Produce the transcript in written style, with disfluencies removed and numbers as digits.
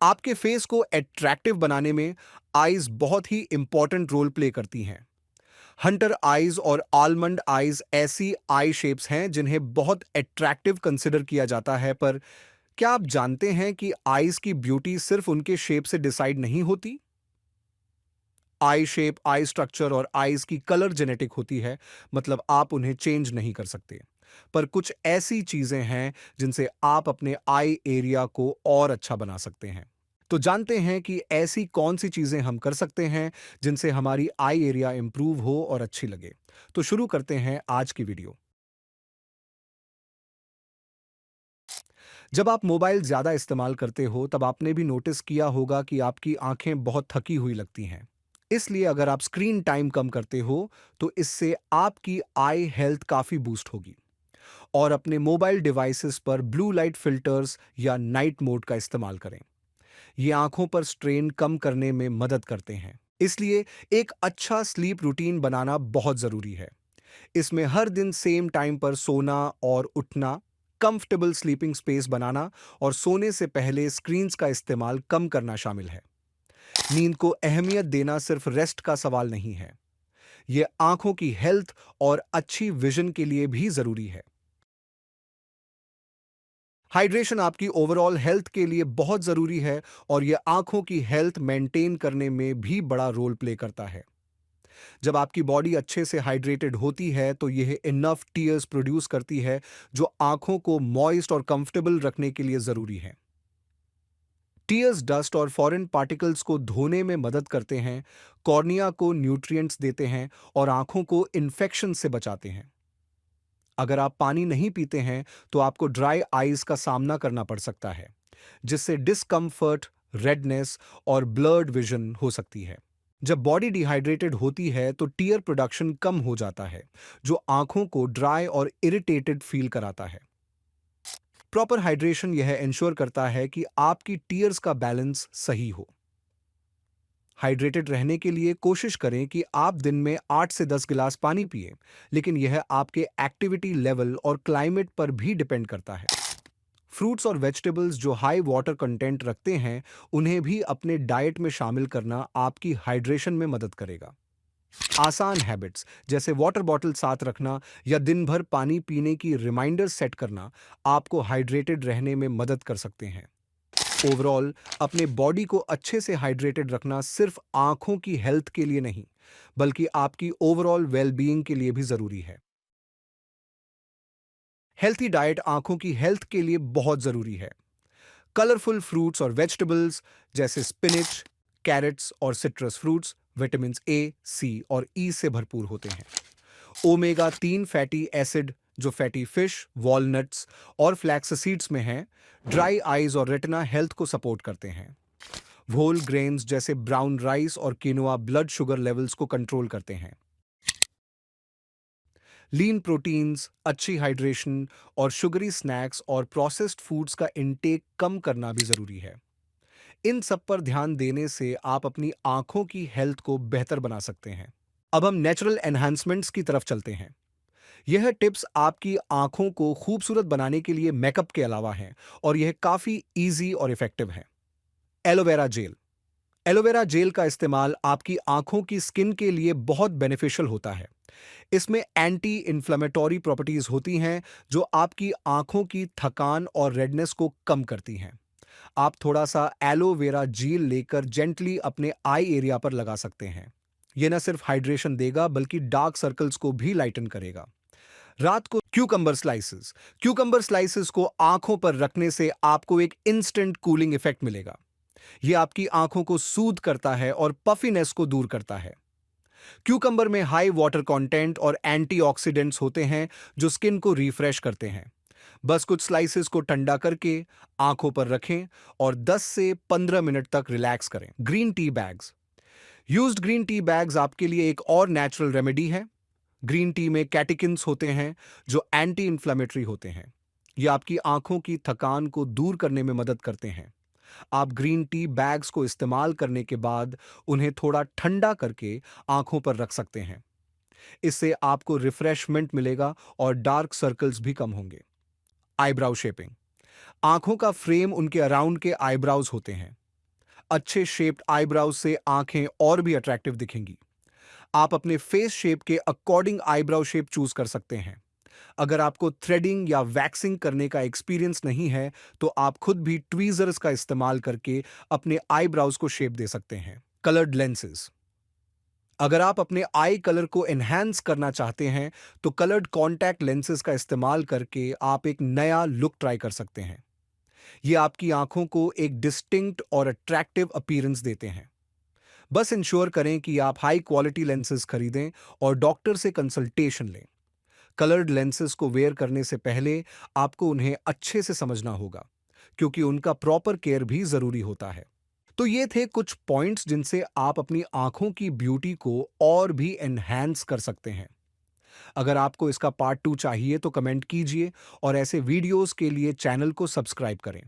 आपके फेस को अट्रैक्टिव बनाने में आईज बहुत ही इंपॉर्टेंट रोल प्ले करती हैं। हंटर आईज और आलमंड आईज ऐसी आई शेप्स हैं जिन्हें बहुत अट्रैक्टिव कंसिडर किया जाता है, पर क्या आप जानते हैं कि आईज की ब्यूटी सिर्फ उनके शेप से डिसाइड नहीं होती? आई शेप, आई स्ट्रक्चर और आईज की कलर जेनेटिक होती है, मतलब आप उन्हें चेंज नहीं कर सकते। पर कुछ ऐसी चीजें हैं जिनसे आप अपने आई एरिया को और अच्छा बना सकते हैं। तो जानते हैं कि ऐसी कौन सी चीजें हम कर सकते हैं जिनसे हमारी आई एरिया इंप्रूव हो और अच्छी लगे। तो शुरू करते हैं आज की वीडियो। जब आप मोबाइल ज्यादा इस्तेमाल करते हो तब आपने भी नोटिस किया होगा कि आपकी आंखें बहुत थकी हुई लगती हैं। इसलिए अगर आप स्क्रीन टाइम कम करते हो तो इससे आपकी आई हेल्थ काफी बूस्ट होगी। और अपने मोबाइल डिवाइसेस पर ब्लू लाइट फिल्टर्स या नाइट मोड का इस्तेमाल करें। ये आंखों पर स्ट्रेन कम करने में मदद करते हैं। इसलिए एक अच्छा स्लीप रूटीन बनाना बहुत जरूरी है। इसमें हर दिन सेम टाइम पर सोना और उठना, कंफर्टेबल स्लीपिंग स्पेस बनाना और सोने से पहले स्क्रीन्स का इस्तेमाल कम करना शामिल है। नींद को अहमियत देना सिर्फ रेस्ट का सवाल नहीं है, यह आंखों की हेल्थ और अच्छी विजन के लिए भी जरूरी है। हाइड्रेशन आपकी ओवरऑल हेल्थ के लिए बहुत जरूरी है और यह आंखों की हेल्थ मेंटेन करने में भी बड़ा रोल प्ले करता है। जब आपकी बॉडी अच्छे से हाइड्रेटेड होती है तो यह इनफ टीयर्स प्रोड्यूस करती है, जो आंखों को मॉइस्ट और कंफर्टेबल रखने के लिए जरूरी है। टीयर्स डस्ट और फॉरेन पार्टिकल्स को धोने में मदद करते हैं, कॉर्निया को न्यूट्रिएंट्स देते हैं और आंखों को इन्फेक्शन से बचाते हैं। अगर आप पानी नहीं पीते हैं तो आपको ड्राई आईज का सामना करना पड़ सकता है, जिससे डिस्कम्फर्ट, रेडनेस और ब्लर्ड विजन हो सकती है। जब बॉडी डिहाइड्रेटेड होती है तो टीयर प्रोडक्शन कम हो जाता है, जो आंखों को ड्राई और इरिटेटेड फील कराता है। प्रॉपर हाइड्रेशन यह इंश्योर करता है कि आपकी टीयर्स का बैलेंस सही हो। हाइड्रेटेड रहने के लिए कोशिश करें कि आप दिन में 8 से 10 गिलास पानी पिएं, लेकिन यह आपके एक्टिविटी लेवल और क्लाइमेट पर भी डिपेंड करता है। फ्रूट्स और वेजिटेबल्स जो हाई वाटर कंटेंट रखते हैं, उन्हें भी अपने डाइट में शामिल करना आपकी हाइड्रेशन में मदद करेगा। आसान हैबिट्स जैसे वाटर बॉटल साथ रखना या दिन भर पानी पीने की रिमाइंडर सेट करना आपको हाइड्रेटेड रहने में मदद कर सकते हैं। ओवरऑल अपने बॉडी को अच्छे से हाइड्रेटेड रखना सिर्फ आंखों की हेल्थ के लिए नहीं, बल्कि आपकी ओवरऑल वेलबीइंग के लिए भी जरूरी है। हेल्थी डाइट आंखों की हेल्थ के लिए बहुत जरूरी है। कलरफुल फ्रूट्स और वेजिटेबल्स जैसे स्पिनच, कैरेट्स और सिट्रस फ्रूट्स विटामिन ए, सी और ई से भरपूर होते हैं। ओमेगा 3 फैटी एसिड जो फैटी फिश, वॉलनट्स और फ्लैक्स सीड्स में हैं, ड्राई आईज और रेटिना हेल्थ को सपोर्ट करते हैं। व्होल ग्रेन्स जैसे ब्राउन राइस और किनोआ ब्लड शुगर लेवल्स को कंट्रोल करते हैं। लीन प्रोटीन्स, अच्छी हाइड्रेशन और शुगरी स्नैक्स और प्रोसेस्ड फूड्स का इंटेक कम करना भी जरूरी है। इन सब पर ध्यान देने से आप अपनी आंखों की हेल्थ को बेहतर बना सकते हैं। अब हम नेचुरल एनहांसमेंट्स की तरफ चलते हैं। यह टिप्स आपकी आंखों को खूबसूरत बनाने के लिए मेकअप के अलावा हैं और यह काफी इजी और इफेक्टिव है। Aloe vera gel. एलोवेरा जेल का इस्तेमाल आपकी आंखों की स्किन के लिए बहुत बेनिफिशियल होता है। इसमें एंटी इन्फ्लेमेटरी प्रॉपर्टीज होती हैं जो आपकी आंखों की थकान और रेडनेस को कम करती हैं। आप थोड़ा सा एलोवेरा जेल लेकर जेंटली अपने आई एरिया पर लगा सकते हैं। यह न सिर्फ हाइड्रेशन देगा बल्कि डार्क सर्कल्स को भी लाइटन करेगा। रात को क्यूकंबर स्लाइसेस को आंखों पर रखने से आपको एक इंस्टेंट कूलिंग इफेक्ट मिलेगा। यह आपकी आंखों को सूद करता है और पफिनेस को दूर करता है। क्यूकंबर में हाई वाटर कंटेंट और एंटीऑक्सीडेंट्स होते हैं जो स्किन को रिफ्रेश करते हैं। बस कुछ स्लाइसेस को ठंडा करके आंखों पर रखें और 10 से 15 मिनट तक रिलैक्स करें। Green tea bags. Used green tea bags आपके लिए एक और नेचुरल रेमेडी है। ग्रीन टी में कैटेकिन्स होते हैं जो एंटी इंफ्लेमेटरी होते हैं। ये आपकी आंखों की थकान को दूर करने में मदद करते हैं। आप ग्रीन टी बैग्स को इस्तेमाल करने के बाद उन्हें थोड़ा ठंडा करके आंखों पर रख सकते हैं। इससे आपको रिफ्रेशमेंट मिलेगा और डार्क सर्कल्स भी कम होंगे। Eyebrow shaping. आंखों का फ्रेम उनके अराउंड के आईब्राउज होते हैं। अच्छे शेप्ड आईब्राउज से आंखें और भी अट्रैक्टिव दिखेंगी। आप अपने फेस शेप के अकॉर्डिंग आईब्राउ शेप चूज कर सकते हैं। अगर आपको थ्रेडिंग या वैक्सिंग करने का एक्सपीरियंस नहीं है, तो आप खुद भी ट्वीजर्स का इस्तेमाल करके अपने आईब्राउज को शेप दे सकते हैं। Coloured lenses. अगर आप अपने आई कलर को एनहांस करना चाहते हैं, तो कलर्ड कॉन्टैक्ट लेंसेज का इस्तेमाल करके आप एक नया लुक ट्राई कर सकते हैं। ये आपकी आंखों को एक डिस्टिंक्ट और अट्रैक्टिव अपीयरेंस देते हैं। बस इंश्योर करें कि आप हाई क्वालिटी लेंसेज खरीदें और डॉक्टर से कंसल्टेशन लें। कलर्ड लेंसेज को वेयर करने से पहले आपको उन्हें अच्छे से समझना होगा, क्योंकि उनका प्रॉपर केयर भी जरूरी होता है। तो ये थे कुछ पॉइंट्स जिनसे आप अपनी आंखों की ब्यूटी को और भी एनहांस कर सकते हैं। अगर आपको इसका पार्ट 2 चाहिए तो कमेंट कीजिए और ऐसे वीडियोस के लिए चैनल को सब्सक्राइब करें।